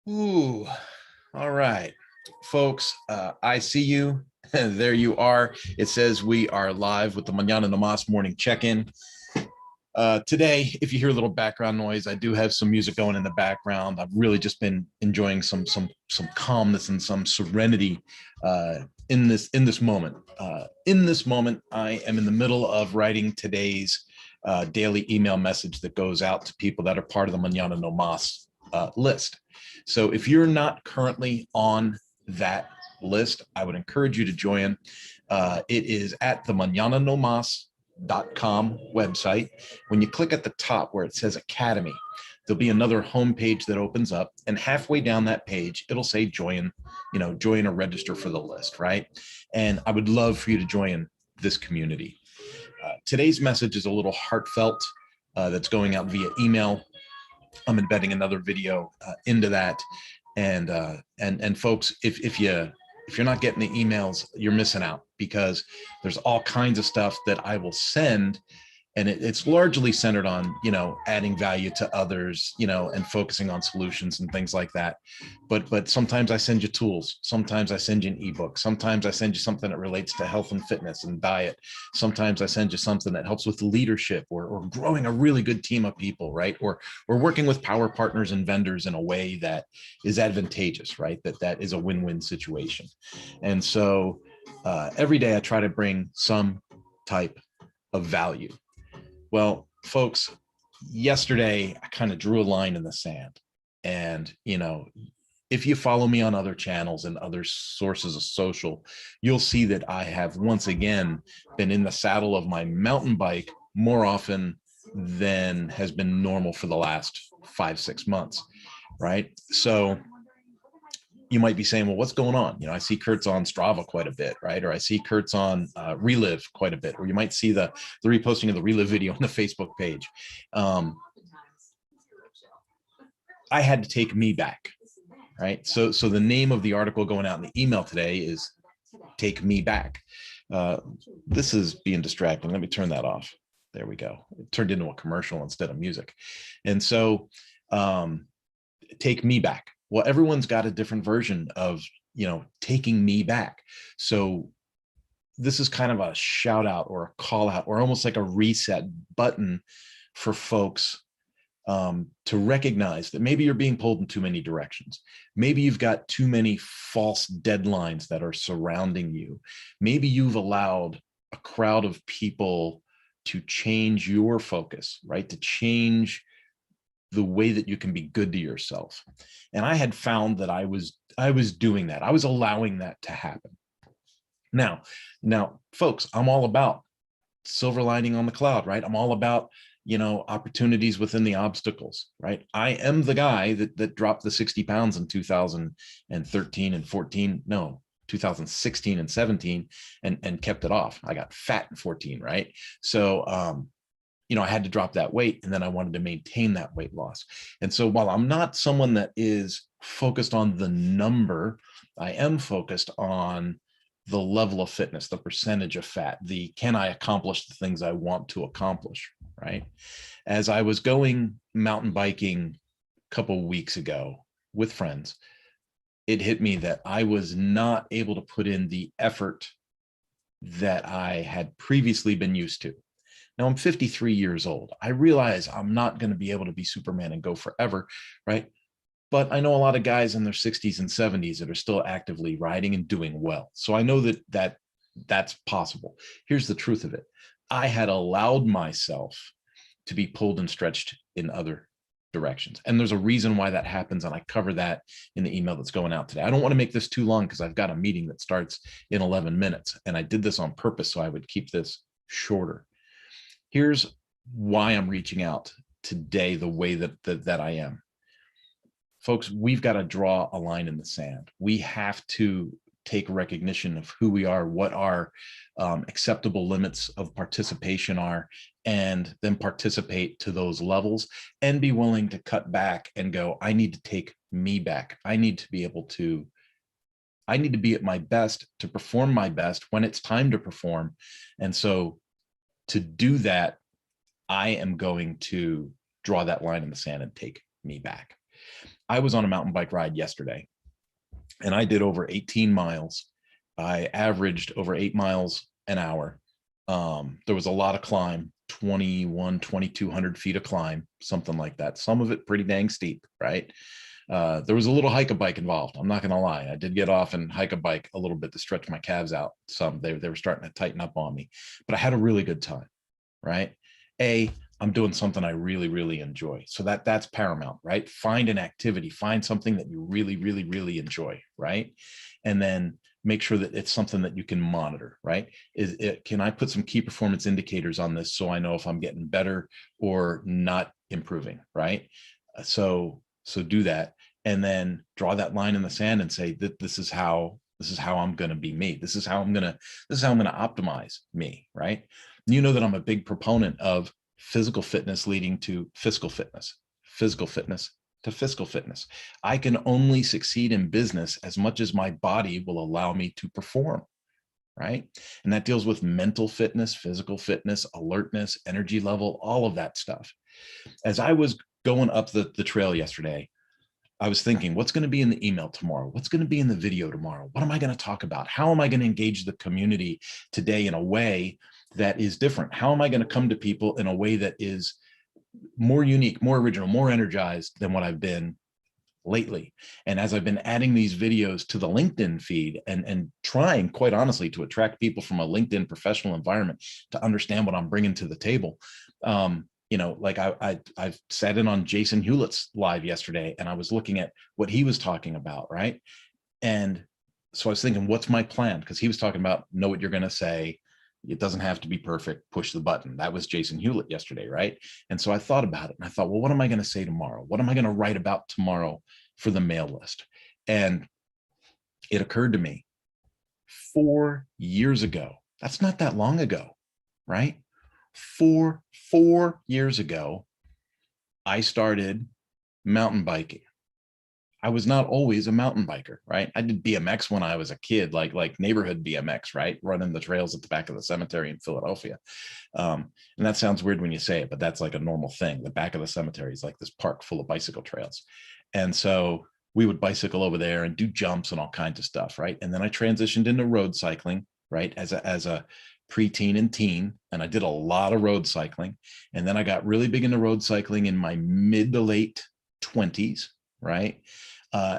Ooh, all right, folks. I see you. There you are. It says we are live with the Mañana morning check-in. Today, if you hear a little background noise, I do have some music going in the background. I've really just been enjoying some calmness and some serenity in this moment. In this moment, I am in the middle of writing today's daily email message that goes out to people that are part of the Mañana no Mas list. So if you're not currently on that list, I would encourage you to join. It is at the mañananomas.com website. When you click at the top where it says Academy, there'll be another homepage that opens up, and halfway down that page, it'll say join or register for the list, right? And I would love for you to join this community. Today's message is a little heartfelt. That's going out via email. I'm embedding another video into that, and folks, if you're not getting the emails, you're missing out, because there's all kinds of stuff that I will send, and it's largely centered on adding value to others, and focusing on solutions and things like that. But sometimes I send you tools, sometimes I send you an ebook, sometimes I send you something that relates to health and fitness and diet, sometimes I send you something that helps with leadership or growing a really good team of people, right? Or working with power partners and vendors in a way that is advantageous, right? That is a win-win situation. And so every day I try to bring some type of value. Well, folks, yesterday I kind of drew a line in the sand. And, if you follow me on other channels and other sources of social, you'll see that I have once again been in the saddle of my mountain bike more often than has been normal for the last 5-6 months, right? So you might be saying, well, what's going on? I see Kurt's on Strava quite a bit, right? Or I see Kurt's on Relive quite a bit, or you might see the reposting of the Relive video on the Facebook page. I had to take me back, right? So the name of the article going out in the email today is Take Me Back. This is being distracting. Let me turn that off. There we go. It turned into a commercial instead of music. And so take me back. Well, everyone's got a different version of, taking me back. So this is kind of a shout out or a call out, or almost like a reset button for folks to recognize that maybe you're being pulled in too many directions. Maybe you've got too many false deadlines that are surrounding you. Maybe you've allowed a crowd of people to change your focus, right? To change the way that you can be good to yourself. And I had found that I was doing that. I was allowing that to happen. Now, folks, I'm all about silver lining on the cloud, right? I'm all about, opportunities within the obstacles, right? I am the guy that dropped the 60 pounds in 2013 and 14, no, 2016 and 17 and kept it off. I got fat in 14, right? So, I had to drop that weight, and then I wanted to maintain that weight loss. And so while I'm not someone that is focused on the number, I am focused on the level of fitness, the percentage of fat, can I accomplish the things I want to accomplish, right? As I was going mountain biking a couple of weeks ago with friends, it hit me that I was not able to put in the effort that I had previously been used to. Now I'm 53 years old. I realize I'm not going to be able to be Superman and go forever, right? But I know a lot of guys in their 60s and 70s that are still actively riding and doing well. So I know that's possible. Here's the truth of it. I had allowed myself to be pulled and stretched in other directions. And there's a reason why that happens. And I cover that in the email that's going out today. I don't want to make this too long because I've got a meeting that starts in 11 minutes. And I did this on purpose so I would keep this shorter. Here's why I'm reaching out today the way that I am. Folks, we've got to draw a line in the sand. We have to take recognition of who we are, what our acceptable limits of participation are, and then participate to those levels, and be willing to cut back and go, I need to take me back. I need to be at my best to perform my best when it's time to perform. And so to do that, I am going to draw that line in the sand and take me back. I was on a mountain bike ride yesterday and I did over 18 miles. I averaged over 8 miles an hour. There was a lot of climb, 2,200 feet of climb, something like that. Some of it pretty dang steep, right? There was a little hike a bike involved. I'm not going to lie. I did get off and hike a bike a little bit to stretch my calves out. Some they were starting to tighten up on me, but I had a really good time, right? I'm doing something I really, really enjoy. So that's paramount, right? Find an activity, find something that you really, really, really enjoy, right? And then make sure that it's something that you can monitor, right? Can I put some key performance indicators on this so I know if I'm getting better or not improving, right? So do that, and then draw that line in the sand and say that this is how I'm going to be me. This is how I'm going to optimize me, right? You know that I'm a big proponent of physical fitness leading to physical fitness to fiscal fitness. I can only succeed in business as much as my body will allow me to perform, right? And that deals with mental fitness, physical fitness, alertness, energy level, all of that stuff. As I was going up the trail yesterday, I was thinking, what's going to be in the email tomorrow? What's going to be in the video tomorrow? What am I going to talk about? How am I going to engage the community today in a way that is different? How am I going to come to people in a way that is more unique, more original, more energized than what I've been lately? And as I've been adding these videos to the LinkedIn feed and trying, quite honestly, to attract people from a LinkedIn professional environment to understand what I'm bringing to the table, like I've sat in on Jason Hewlett's live yesterday, and I was looking at what he was talking about, right? And so I was thinking, what's my plan? Because he was talking about know what you're going to say. It doesn't have to be perfect. Push the button. That was Jason Hewlett yesterday, right? And so I thought about it, and I thought, well, what am I going to say tomorrow? What am I going to write about tomorrow for the mail list? And it occurred to me 4 years ago. That's not that long ago, right? Four years ago, I started mountain biking. I was not always a mountain biker, right? I did BMX when I was a kid, like neighborhood BMX, right? Running the trails at the back of the cemetery in Philadelphia. And that sounds weird when you say it, but that's like a normal thing. The back of the cemetery is like this park full of bicycle trails. And so we would bicycle over there and do jumps and all kinds of stuff, right? And then I transitioned into road cycling, right? As a preteen and teen, and I did a lot of road cycling. And then I got really big into road cycling in my mid to late 20s, right?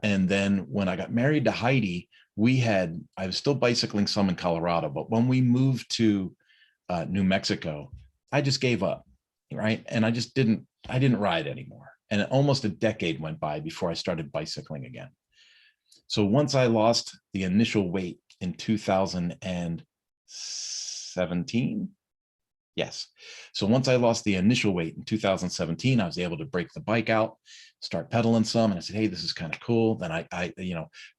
And then when I got married to Heidi, I was still bicycling some in Colorado, but when we moved to New Mexico, I just gave up, right? And I didn't ride anymore. And almost a decade went by before I started bicycling again. So once I lost the initial weight in 2017, yes. So once I lost the initial weight in 2017, I was able to break the bike out, start pedaling some. And I said, hey, this is kind of cool. Then I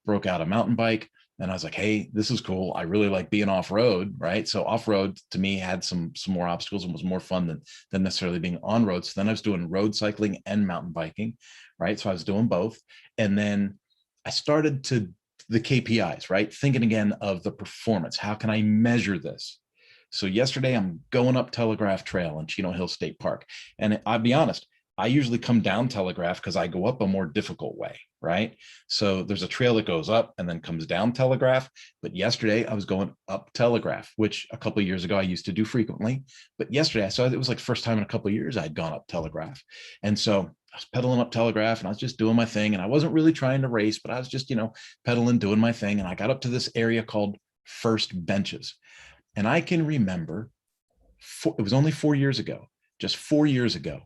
broke out a mountain bike, and I was like, hey, this is cool. I really like being off-road, right? So off-road to me had some more obstacles and was more fun than necessarily being on road. So then I was doing road cycling and mountain biking, right? So I was doing both. And then I started to the KPIs, right? Thinking again of the performance. How can I measure this? So yesterday I'm going up Telegraph Trail in Chino Hill State Park. And I'll be honest, I usually come down Telegraph because I go up a more difficult way, right? So there's a trail that goes up and then comes down Telegraph. But yesterday I was going up Telegraph, which a couple of years ago I used to do frequently. But yesterday I saw it was like the first time in a couple of years I'd gone up Telegraph. And so I was pedaling up Telegraph and I was just doing my thing. And I wasn't really trying to race, but I was just, pedaling, doing my thing. And I got up to this area called First Benches. And I can remember, it was only 4 years ago, just 4 years ago,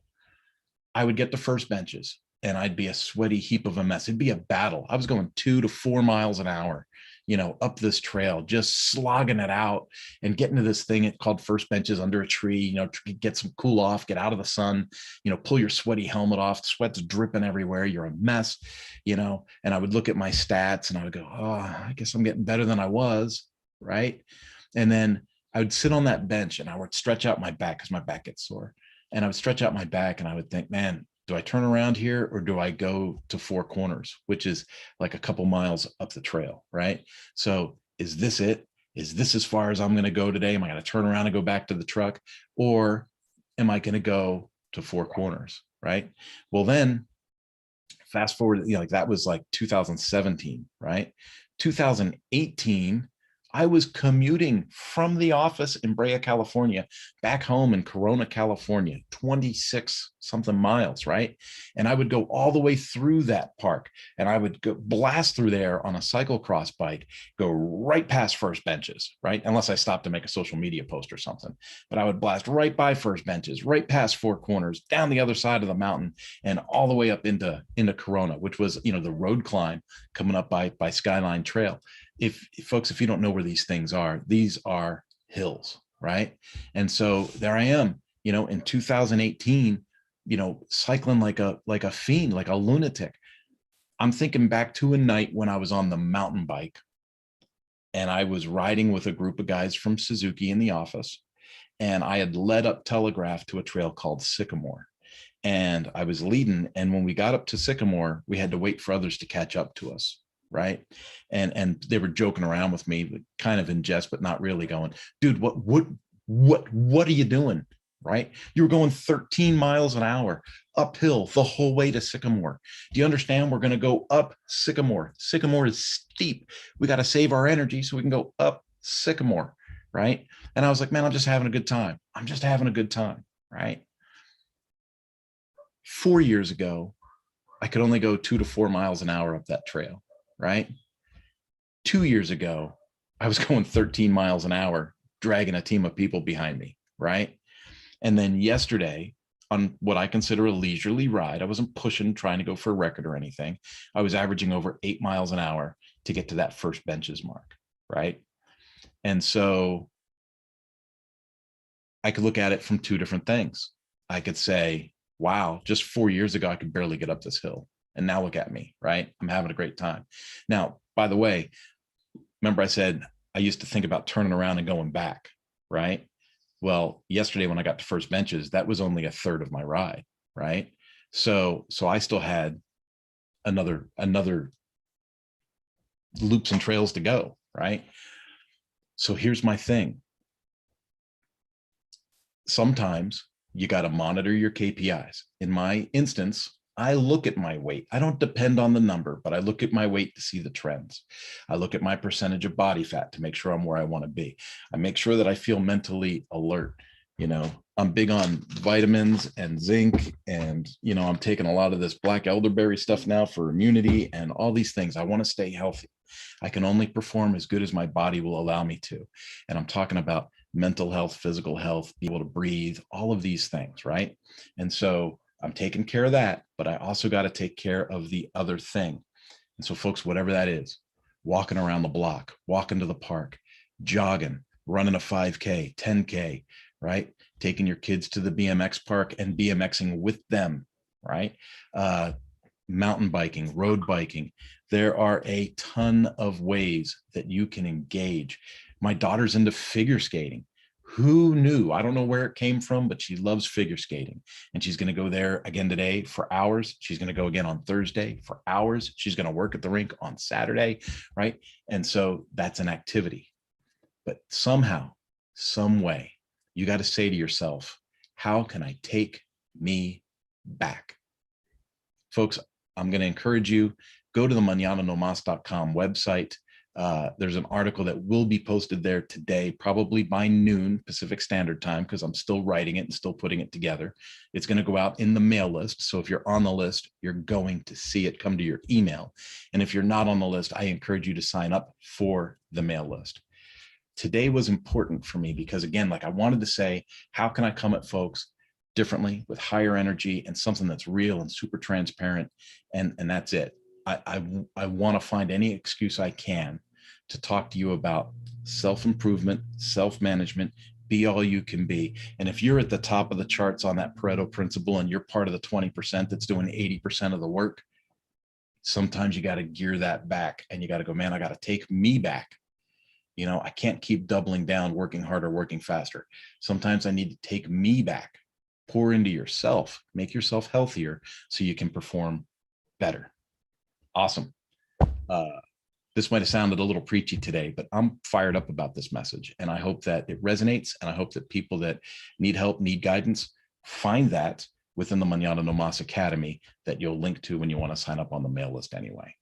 I would get to First Benches and I'd be a sweaty heap of a mess. It'd be a battle. I was going 2 to 4 miles an hour, up this trail, just slogging it out and getting to this thing called First Benches under a tree, get some cool off, get out of the sun, pull your sweaty helmet off, sweat's dripping everywhere. You're a mess, and I would look at my stats and I would go, oh, I guess I'm getting better than I was. Right. And then I would sit on that bench and I would stretch out my back because my back gets sore. And I would stretch out my back and I would think, man, do I turn around here or do I go to Four Corners, which is like a couple miles up the trail, right? So is this it? Is this as far as I'm going to go today? Am I going to turn around and go back to the truck? Or am I going to go to Four Corners, right? Well, then Fast forward, like that was like 2017, right? 2018, I was commuting from the office in Brea, California, back home in Corona, California, 26 something miles, right? And I would go all the way through that park, and I would go blast through there on a cyclocross bike, go right past first benches, right? Unless I stopped to make a social media post or something. But I would blast right by first benches, right past Four Corners, down the other side of the mountain, and all the way up into Corona, which was, the road climb coming up by Skyline Trail. If folks, if you don't know where these are hills, right? And so there I am, in 2018, cycling like a fiend, like a lunatic. I'm thinking back to a night when I was on the mountain bike, and I was riding with a group of guys from Suzuki in the office, and I had led up Telegraph to a trail called Sycamore, and I was leading. And when we got up to Sycamore, we had to wait for others to catch up to us, right? And they were joking around with me, kind of in jest, but not really, going, dude, what are you doing? Right? You were going 13 miles an hour uphill the whole way to Sycamore. Do you understand? We're going to go up Sycamore. Sycamore is steep. We got to save our energy so we can go up Sycamore, right? And I was like, man, I'm just having a good time. I'm just having a good time, right? 4 years ago, I could only go 2 to 4 miles an hour up that trail, right? 2 years ago, I was going 13 miles an hour, dragging a team of people behind me, right? And then yesterday, on what I consider a leisurely ride, I wasn't pushing, trying to go for a record or anything. I was averaging over 8 miles an hour to get to that first benches mark, right? And so I could look at it from two different things. I could say, wow, just 4 years ago, I could barely get up this hill. And now look at me, right? I'm having a great time. Now, by the way, remember I said I used to think about turning around and going back, right? Well, yesterday when I got to first benches, that was only a third of my ride, right? So I still had another loops and trails to go, right? So here's my thing. Sometimes you got to monitor your KPIs. In my instance, I look at my weight. I don't depend on the number, but I look at my weight to see the trends. I look at my percentage of body fat to make sure I'm where I want to be. I make sure that I feel mentally alert. I'm big on vitamins and zinc, and, I'm taking a lot of this black elderberry stuff now for immunity and all these things. I want to stay healthy. I can only perform as good as my body will allow me to. And I'm talking about mental health, physical health, be able to breathe, all of these things, right? And so I'm taking care of that, but I also got to take care of the other thing. And so folks, whatever that is, walking around the block, walking to the park, jogging, running a 5K, 10K, right? Taking your kids to the BMX park and BMXing with them, right? Mountain biking, road biking. There are a ton of ways that you can engage. My daughter's into figure skating. Who knew? I don't know where it came from, but she loves figure skating, and she's going to go there again today for hours. She's going to go again on Thursday for hours. She's going to work at the rink on Saturday, right? And so that's an activity. But somehow, some way, you got to say to yourself, how can I take me back? Folks, I'm going to encourage you, go to the mañananomas.com website. There's an article that will be posted there today, probably by noon Pacific Standard Time, because I'm still writing it and still putting it together. It's going to go out in the mail list. So if you're on the list, you're going to see it come to your email. And if you're not on the list, I encourage you to sign up for the mail list. Today was important for me because, again, like I wanted to say, how can I come at folks differently with higher energy and something that's real and super transparent? And that's it. I want to find any excuse I can to talk to you about self-improvement, self-management, be all you can be. And if you're at the top of the charts on that Pareto principle and you're part of the 20% that's doing 80% of the work, sometimes you got to gear that back and you got to go, man, I got to take me back. I can't keep doubling down, working harder, working faster. Sometimes I need to take me back, pour into yourself, make yourself healthier so you can perform better. Awesome. This might have sounded a little preachy today, but I'm fired up about this message. And I hope that it resonates. And I hope that people that need help, need guidance, find that within the Mañana No Mas Academy that you'll link to when you want to sign up on the mail list anyway.